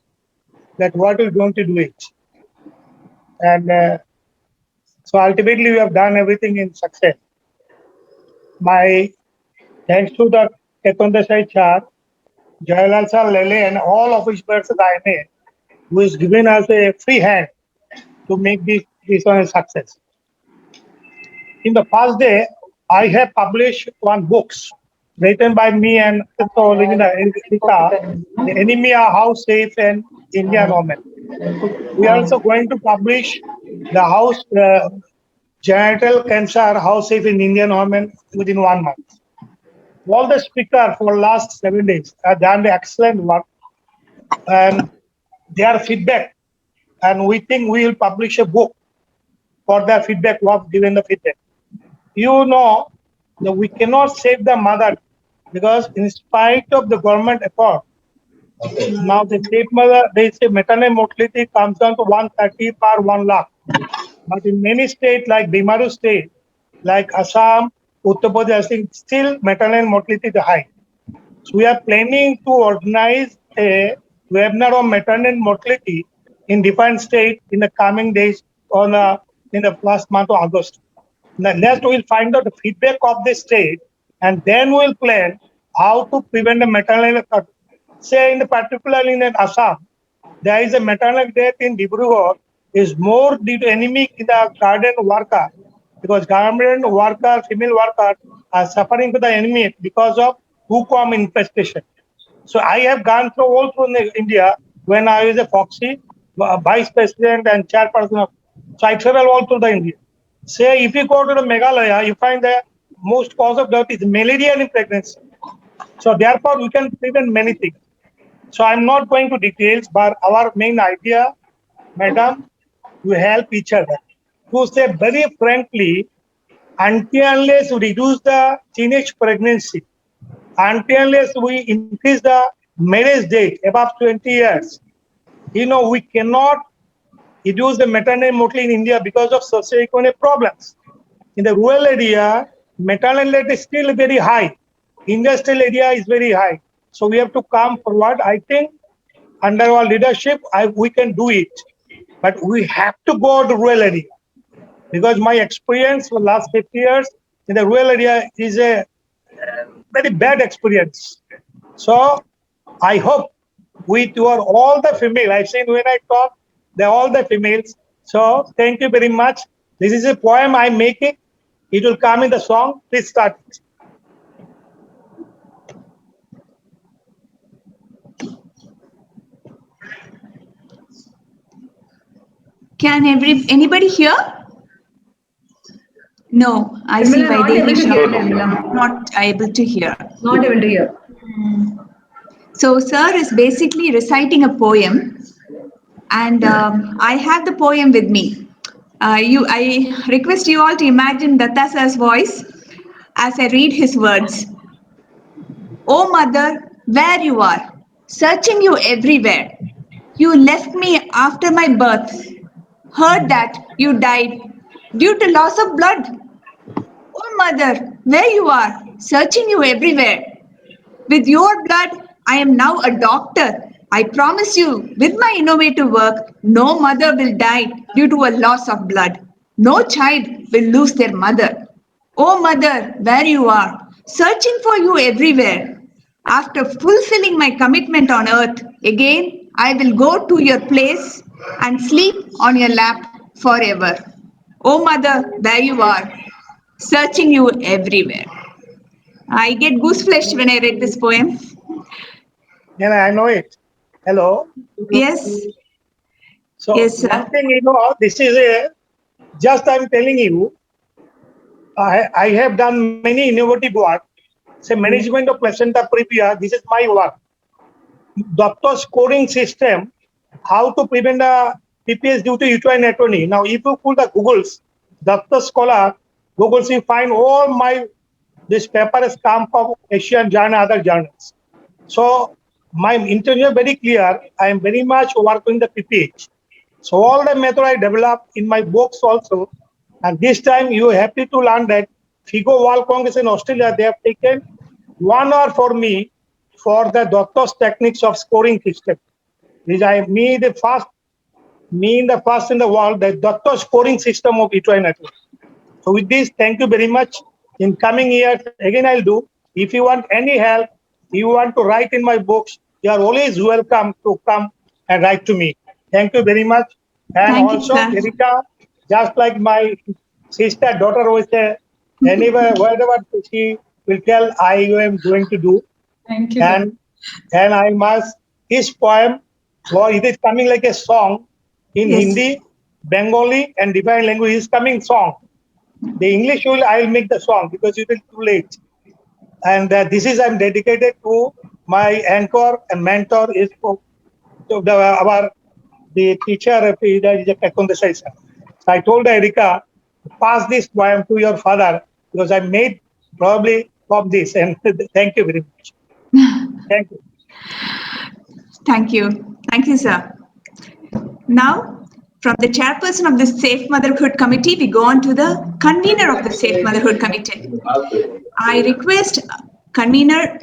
that what we're going to do it. And so ultimately we have done everything in success. My thanks to the Ketondasai Char Jailal sir, Lele, and all officers of the INA, who is given us a free hand to make this one a success. In the past day, I have published one books written by me and Erika, The Enemy Are How Safe and Indian Women. We are also going to publish the house genital cancer, how safe in Indian women within 1 month. All the speakers for last 7 days have done the excellent work and their feedback. And we think we will publish a book for their feedback, what given the feedback. You know that we cannot save the mother because in spite of the government effort, now the safe mother, they say maternal mortality comes down to 130 per 1 lakh. But in many states like Bimaru state, like Assam, Uttar Pradesh, I think still maternal mortality is high. So we are planning to organize a webinar on maternal mortality in different states in the coming days in the first month of August. Next, we'll find out the feedback of the state, and then we'll plan how to prevent the maternal. Say, in the particularly in Assam, there is a maternal death in Dibrugarh is more due to anemic in the garden worker, because garden worker, female worker are suffering with the anemia because of hookworm infestation. So I have gone through all through India when I was a Foxy, vice president and chairperson of. So I travel all through the India. Say if you go to the Meghalaya, you find the most cause of death is malaria in pregnancy. So therefore we can prevent many things. So I'm not going to details, but our main idea, madam, to help each other. To say very frankly, until unless we reduce the teenage pregnancy, until unless we increase the marriage date above 20 years, we cannot reduce the maternal mortality in India because of socioeconomic problems. In the rural area, maternal rate is still very high. Industrial area is very high. So we have to come forward. I think under our leadership, we can do it. But we have to go to rural area. Because my experience for the last 50 years in the rural area is a very bad experience. So I hope with all the female, I've seen when I talk, they're all the females. So thank you very much. This is a poem I'm making. It will come in the song. Please start it. Can anybody hear? No, I see Nirmala, not able to hear, Nirmala. Not able to hear. Not able to hear. So sir is basically reciting a poem, and I have the poem with me. I request you all to imagine Datta sir's voice as I read his words. Oh mother, where you are, searching you everywhere. You left me after my birth. Heard that you died due to loss of blood. Oh mother, where you are, searching you everywhere. With your blood, I am now a doctor. I promise you, with my innovative work, no mother will die due to a loss of blood. No child will lose their mother. Oh mother, where you are, searching for you everywhere. After fulfilling my commitment on earth, again I will go to your place and sleep on your lap forever. Oh mother, where you are, searching you everywhere. I get gooseflesh when I read this poem. Yeah, I know it. Hello. Yes. So Yes, sir. one thing, this is just I'm telling you, I have done many innovative work. Say management of placenta previa, this is my work. Doctor scoring system, how to prevent the PPS due to uterine atony. Now, if you put the Google's, Doctor Scholar, Google's, you find all this paper has come from Asian journal, other journals. So my intention is very clear. I am very much working the PPH. So all the method I developed in my books also. And this time you are happy to learn that FIGO World Congress in Australia, they have taken 1 hour for me for the doctor's techniques of scoring system. Which me the first in the world, the doctor scoring system of uterine atony. So with this, thank you very much. In coming years, again I'll do. If you want any help, you want to write in my books, you are always welcome to come and write to me. Thank you very much. And Thank you, also, sir. Erika, just like my sister, daughter was there, anywhere, whatever she will tell, I am going to do. Thank you. And I must, his poem, well, it is coming like a song in Yes. Hindi, Bengali, and divine language is coming song. The English will, I'll make the song because it is too late. And this is, I'm dedicated to my anchor and mentor is to the teacher, Kundasai sir. So I told Erika, pass this poem to your father because I made probably from this. And thank you very much. Thank you. Thank you. Thank you, sir. Now, from the chairperson of the Safe Motherhood Committee, we go on to the convener of the Safe Motherhood Committee. I request convener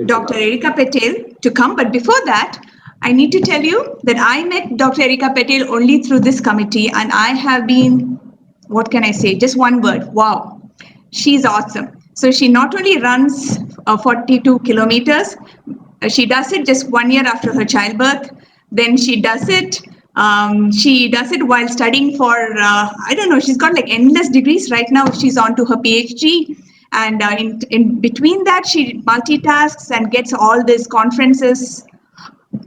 Dr. Erika Patel to come, but before that, I need to tell you that I met Dr. Erika Patel only through this committee, and I have been, what can I say, just one word, wow. She's awesome. So she not only runs 42 kilometers, she does it just 1 year after her childbirth. Then she does it while studying for, I don't know, she's got like endless degrees. Right now, she's on to her PhD. And in between that, she multitasks and gets all these conferences.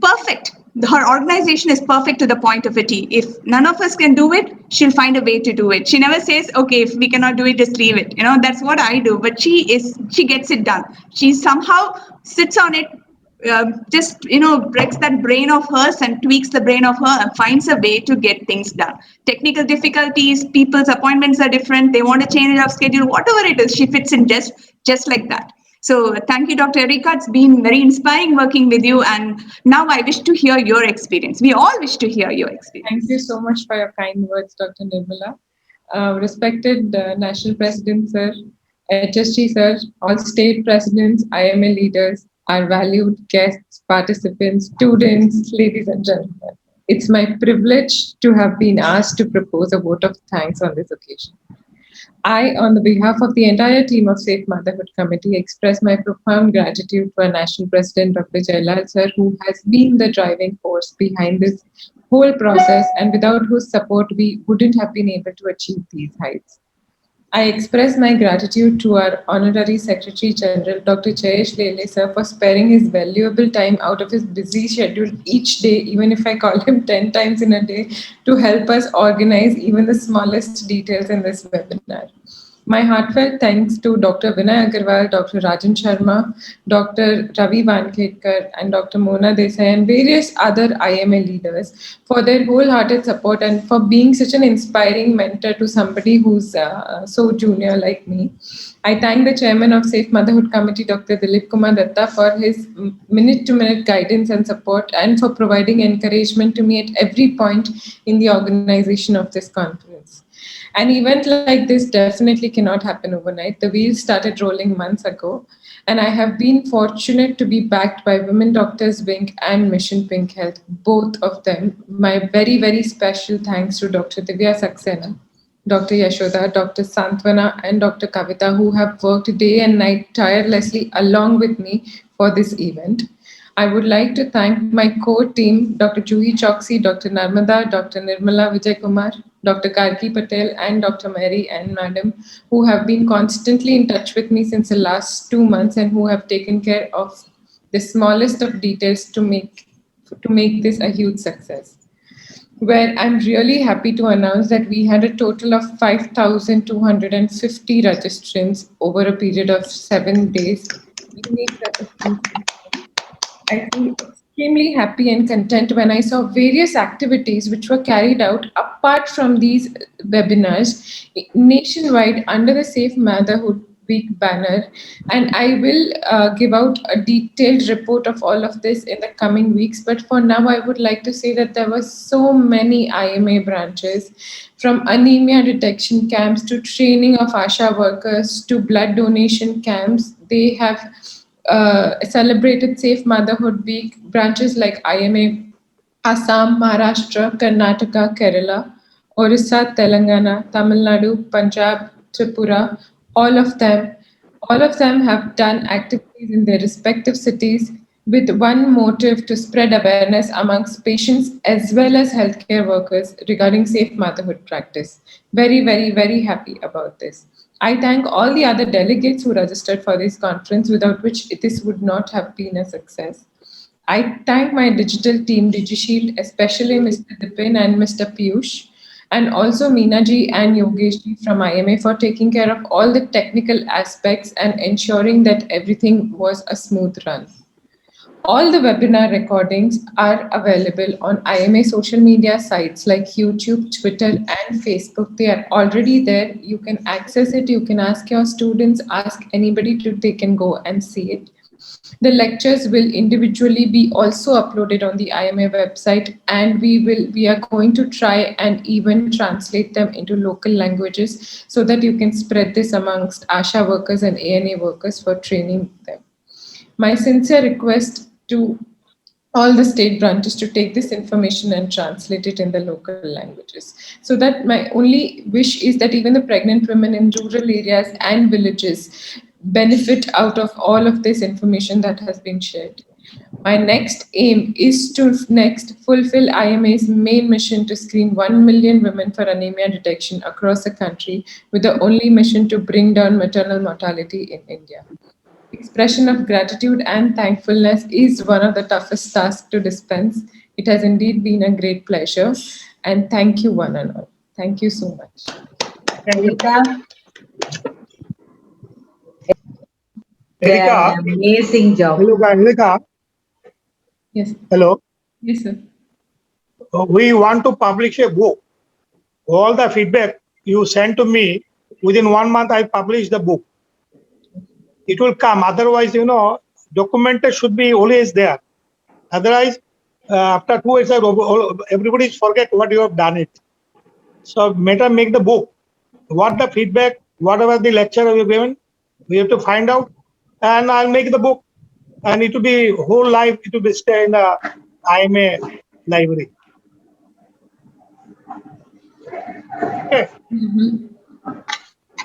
Perfect. Her organization is perfect to the point of a T. If none of us can do it, she'll find a way to do it. She never says, okay, if we cannot do it, just leave it. That's what I do. But she gets it done. She somehow sits on it, breaks that brain of hers and tweaks the brain of her and finds a way to get things done. Technical difficulties, people's appointments are different. They want to change of schedule, whatever it is, she fits in just like that. So thank you, Dr. Erika. It's been very inspiring working with you. And now I wish to hear your experience. We all wish to hear your experience. Thank you so much for your kind words, Dr. Nirmala. Respected National President, Sir, HSG, Sir, all state presidents, IMA leaders, our valued guests, participants, students, ladies and gentlemen. It's my privilege to have been asked to propose a vote of thanks on this occasion. I, on the behalf of the entire team of Safe Motherhood Committee, express my profound gratitude to our National President, Dr. Jailal Sir, who has been the driving force behind this whole process and without whose support we wouldn't have been able to achieve these heights. I express my gratitude to our Honorary Secretary General, Dr. Jayesh Lele Sir, for sparing his valuable time out of his busy schedule each day, even if I call him 10 times in a day, to help us organize even the smallest details in this webinar. My heartfelt thanks to Dr. Vinay Agarwal, Dr. Rajan Sharma, Dr. Ravi Wankhetkar, and Dr. Mona Desai, and various other IMA leaders for their wholehearted support and for being such an inspiring mentor to somebody who's so junior like me. I thank the chairman of Safe Motherhood Committee, Dr. Dilip Kumar Datta, for his minute-to-minute guidance and support and for providing encouragement to me at every point in the organization of this conference. An event like this definitely cannot happen overnight. The wheels started rolling months ago, and I have been fortunate to be backed by Women Doctors Wing and Mission Pink Health, both of them. My very, very special thanks to Dr. Divya Saxena, Dr. Yashoda, Dr. Santwana, and Dr. Kavita, who have worked day and night tirelessly along with me for this event. I would like to thank my core team, Dr. Juhi Choksi, Dr. Narmada, Dr. Nirmala Vijay Kumar, Dr. Karki Patel, and Dr. Mary and Madam, who have been constantly in touch with me since the last 2 months and who have taken care of the smallest of details to make this a huge success. Where I'm really happy to announce that we had a total of 5,250 registrants over a period of 7 days. I feel extremely happy and content when I saw various activities which were carried out apart from these webinars nationwide under the Safe Motherhood Week banner. And I will give out a detailed report of all of this in the coming weeks. But for now, I would like to say that there were so many IMA branches, from anemia detection camps to training of ASHA workers to blood donation camps. They have celebrated Safe Motherhood Week, branches like IMA, Assam, Maharashtra, Karnataka, Kerala, Orissa, Telangana, Tamil Nadu, Punjab, Tripura, all of them All of them have done activities in their respective cities with one motive to spread awareness amongst patients as well as healthcare workers regarding safe motherhood practice. Very, very, very happy about this. I thank all the other delegates who registered for this conference, without which this would not have been a success. I thank my digital team, DigiShield, especially Mr. Dipin and Mr. Piyush, and also Meenaji and Yogeshji from IMA for taking care of all the technical aspects and ensuring that everything was a smooth run. All the webinar recordings are available on IMA social media sites like YouTube, Twitter, and Facebook. They are already there. You can access it. You can ask your students, ask anybody to, they can go and see it. The lectures will individually be also uploaded on the IMA website, and we are going to try and even translate them into local languages so that you can spread this amongst ASHA workers and ANA workers for training them. My sincere request to all the state branches to take this information and translate it in the local languages. So that my only wish is that even the pregnant women in rural areas and villages benefit out of all of this information that has been shared. My next aim is to next fulfill IMA's main mission to screen 1 million women for anemia detection across the country, with the only mission to bring down maternal mortality in India. Expression of gratitude and thankfulness is one of the toughest tasks to dispense. It has indeed been a great pleasure, and thank you one and all. Thank you so much. Erika, Amazing job. hello, Erika. Yes. Hello. Yes, sir. We want to publish a book. All the feedback you sent to me, within 1 month, I publish the book. It will come. Otherwise, documented should be always there. Otherwise, after 2 years, everybody forget what you have done it. So better make the book. What the feedback, whatever the lecture we have given, we have to find out, and I'll make the book. And it will be whole life. It will be stay in the IMA library. Okay.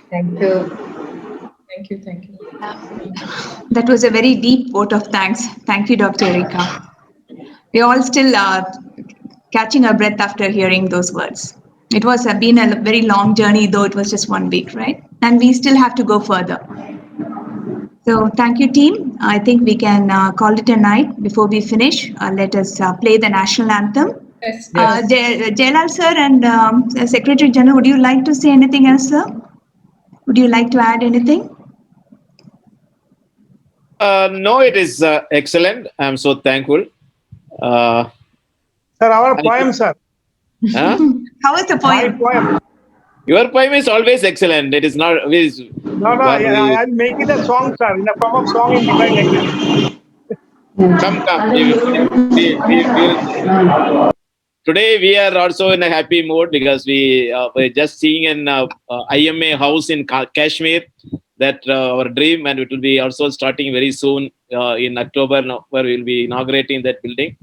Thank you. Thank you. Thank you. That was a very deep vote of thanks. Thank you, Dr. Erika. We're all still catching our breath after hearing those words. It was been a very long journey, though it was just 1 week, right? And we still have to go further. So thank you, team. I think we can call it a night. Before we finish, let us play the national anthem. Yes. Jailal sir and Secretary General, would you like to say anything else, sir? Would you like to add anything? No, it is excellent. I'm so thankful. Sir, our poem, sir. Huh? How is the poem? My poem. Your poem is always excellent. It is not. No, I'll make it a song, sir, in the form of song in divine language. Come. Today we are also in a happy mood because we're just seeing an IMA house in Kashmir. That our dream, and it will be also starting very soon in October, where we will be inaugurating that building.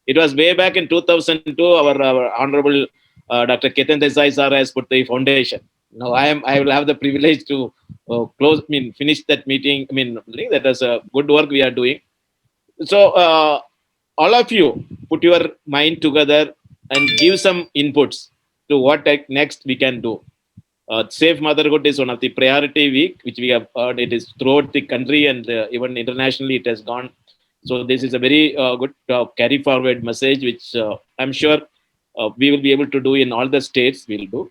It was way back in 2002. Our Honorable Dr. Ketan Desai sir has put the foundation. Now I will have the privilege to finish that meeting. That is a good work we are doing. So all of you put your mind together and give some inputs to what next we can do. Safe Motherhood is one of the priority week, which we have heard. It is throughout the country and even internationally it has gone. So this is a very good carry forward message, which I'm sure we will be able to do in all the states. We'll do.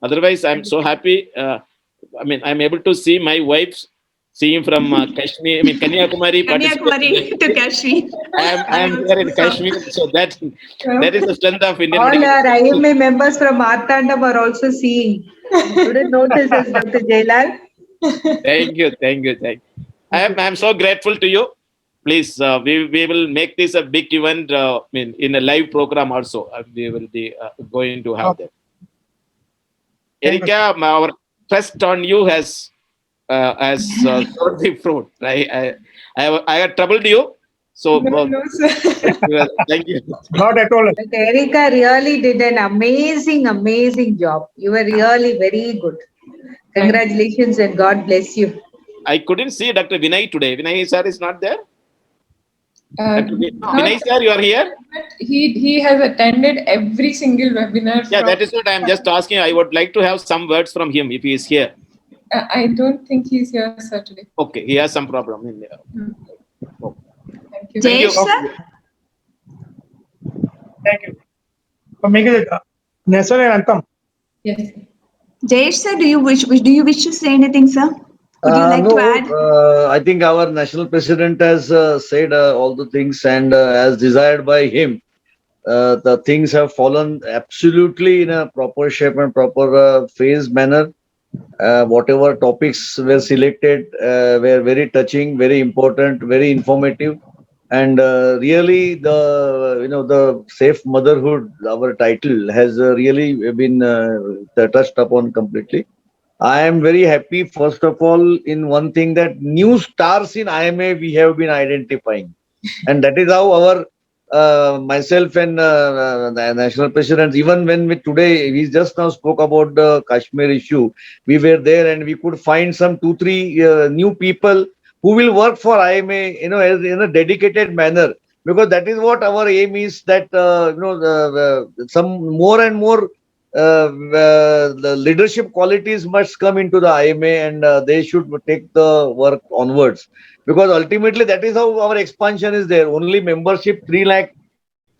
Otherwise, I'm so happy. I'm able to see my wife seeing from Kashmir. Kanyakumari. Kanyakumari to Kashmir. I'm here in Kashmir, so that is the strength of Indian. All our IMA members from Martandam are also seeing. Couldn't notice this, Dr. Jailal. Thank you. I'm so grateful to you. Please, we will make this a big event in a live program also. We will be going to have that. Erika, our trust on you has showed the fruit. I had troubled you. So No, sir. thank you. Not at all. But Erika really did an amazing job. You were really very good. Congratulations and God bless you. I couldn't see Dr. Vinay today. Vinay sir is not there. Not- Vinay sir, you are here. He has attended every single webinar. Yeah, from- that is what I am just asking. I would like to have some words from him if he is here. I don't think he's here, sir, today. Okay, he has some problem in there. Thank you. Jayesh sir? Thank you. For making it national anthem. Yes. Jayesh sir, do you wish to say anything, sir? Would you like no, to add? I think our national president has said all the things, and as desired by him, the things have fallen absolutely in a proper shape and proper phased manner. Whatever topics were selected were very touching, very important, very informative, and really the safe motherhood, our title, has really been touched upon completely. I am very happy, first of all, in one thing, that new stars in IMA we have been identifying. And that is how our myself and the national president, even when we just now spoke about the Kashmir issue, we were there and we could find some 2-3 new people who will work for IMA, as in a dedicated manner. Because that is what our aim is, that some more and more the leadership qualities must come into the IMA, and they should take the work onwards, because ultimately that is how our expansion is there. Only membership 3 lakh,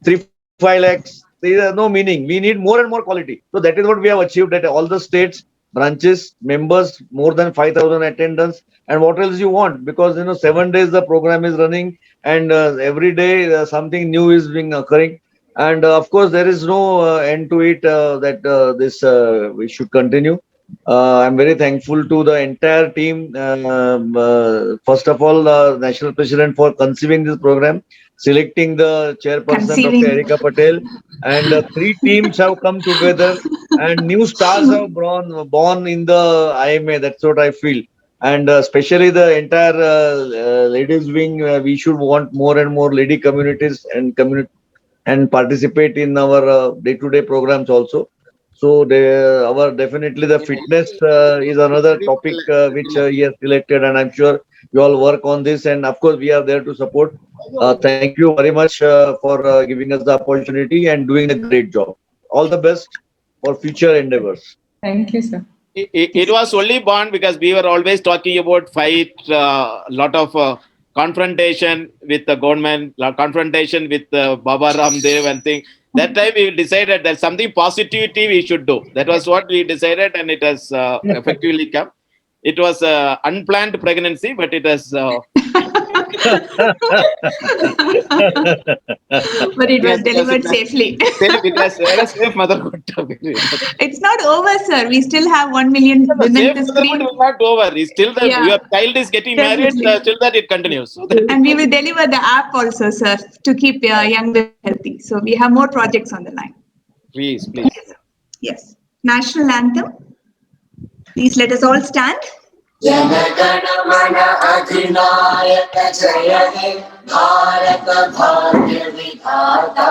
3-5 lakhs, there is no meaning. We need more and more quality. So that is what we have achieved at all the states, branches, members, more than 5,000 attendance. And what else you want? Because 7 days the program is running, and every day something new is being occurring. And of course, there is no end to it, that this we should continue. I'm very thankful to the entire team. First of all, National President for conceiving this program, selecting the chairperson, Dr. Erika Patel, and 3 teams have come together, and new stars have born in the IMA. That's what I feel. And especially the entire ladies wing, we should want more and more lady communities and participate in our day-to-day programs also. So definitely the fitness is another topic which he has selected, and I'm sure you all work on this, and of course we are there to support. Thank you very much for giving us the opportunity and doing a great job. All the best for future endeavors. Thank you, sir. It was only born because we were always talking about fight, lot of confrontation with the government, confrontation with Baba Ramdev and thing. That time we decided that something positivity we should do. That was what we decided, and it has effectively come. It was unplanned pregnancy, but it has. But it was delivered safely. It was safe motherhood. It's not over, sir. We still have 1 million women to screen. It's not over. It's still your child is getting Definitely. married. Still that it continues. And we will deliver the app also, sir, to keep young women healthy. So we have more projects on the line. Please. Yes. National anthem. Please let us all stand. Jana Gana Mana अधिनायक जय हे भारत भाग्य विधाता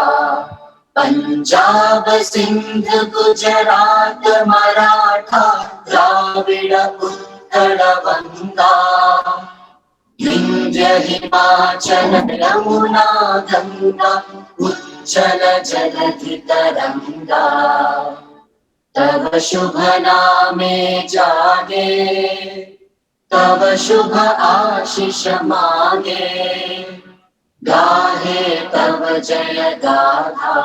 पंजाब सिंध गुजरात मराठा द्राविड़ उत्कल गंगा विंध्य हिमाचल यमुना गंगा उज्जल जलधि तरंगा तव शुभ नामे जागे तव शुभ आशीष मांगे गाहे तव जय गाथा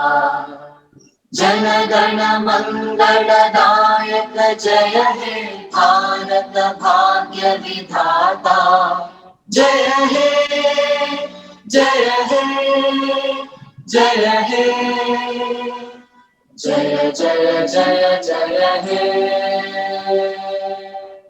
जन गण मंगल दायक जय हे भारत भाग्य विधाता जय हे जय हे जय हे जय जय जय जय हे